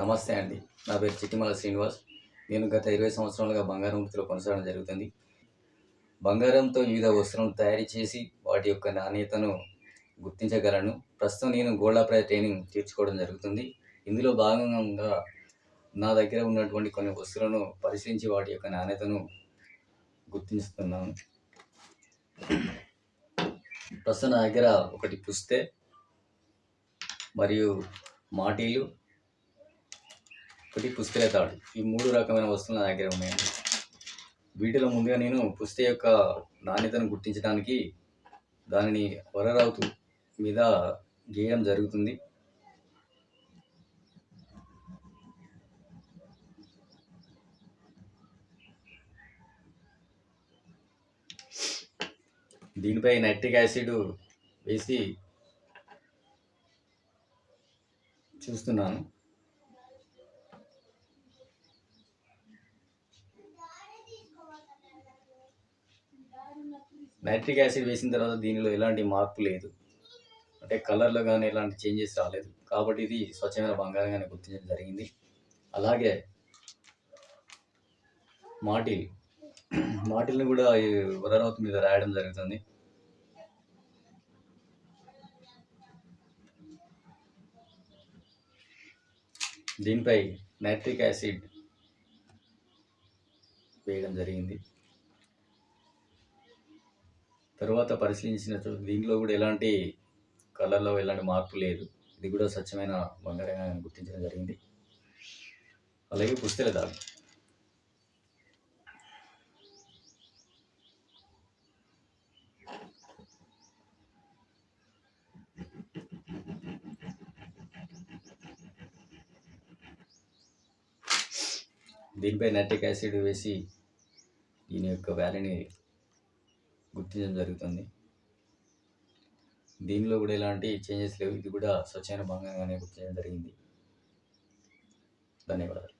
నమస్తే అండి. నా పేరు చిట్టిమల శ్రీనివాస్. నేను గత 20 సంవత్సరాలుగా బంగారం వృత్తిలో కొనసాగడం జరుగుతుంది. బంగారంతో వివిధ వస్తువులను తయారు చేసి వాటి యొక్క నాణ్యతను గుర్తించగలను. ప్రస్తుతం నేను గోల్డ్ ఆపరేటర్ ట్రైనింగ్ తీర్చుకోవడం జరుగుతుంది. ఇందులో భాగంగా నా దగ్గర ఉన్నటువంటి కొన్ని వస్తువులను పరిశీలించి వాటి యొక్క నాణ్యతను గుర్తిస్తున్నాను. ప్రస్తుతం నా దగ్గర ఒకటి పుస్తే మరియు మాటీలు, ఒకటి పుస్తెల తాడు, ఈ 3 రకమైన వస్తువులు నా దగ్గర ఉన్నాయండి. వీటిలో ముందుగా నేను పుస్తె యొక్క నాణ్యతను గుర్తించడానికి దానిని వరరావుతు మీద గీయడం జరుగుతుంది. దీనిపై నైట్రిక్ యాసిడ్ వేసి చూస్తున్నాను. నైట్రిక్ యాసిడ్ వేసిన తర్వాత దీనిలో ఎలాంటి మార్పు లేదు, అంటే కలర్లో కానీ ఎలాంటి చేంజెస్ రాలేదు. కాబట్టి ఇది స్వచ్ఛమైన బంగారంగానే గుర్తించడం జరిగింది. అలాగే మాటిల్ని కూడా ఈ వరరావుతు మీద రాయడం జరుగుతుంది. దీనిపై నైట్రిక్ యాసిడ్ వేయడం జరిగింది. తరువాత పరిశీలించిన దీంట్లో కూడా ఎలాంటి కలర్లో ఎలాంటి మార్పు లేదు. ఇది కూడా స్వచ్ఛమైన బంగారంగా గుర్తించడం జరిగింది. అలాగే పుస్తెల తాడు, దీనిపై నైట్రిక్ యాసిడ్ వేసి దీని యొక్క వ్యాలీని గుర్తించడం జరుగుతుంది. దీనిలో కూడా ఎలాంటి చేంజెస్ లేవు. ఇది కూడా స్వచ్ఛమైన బంగారంగానే గుర్తించడం జరిగింది. ధన్యవాదాలు.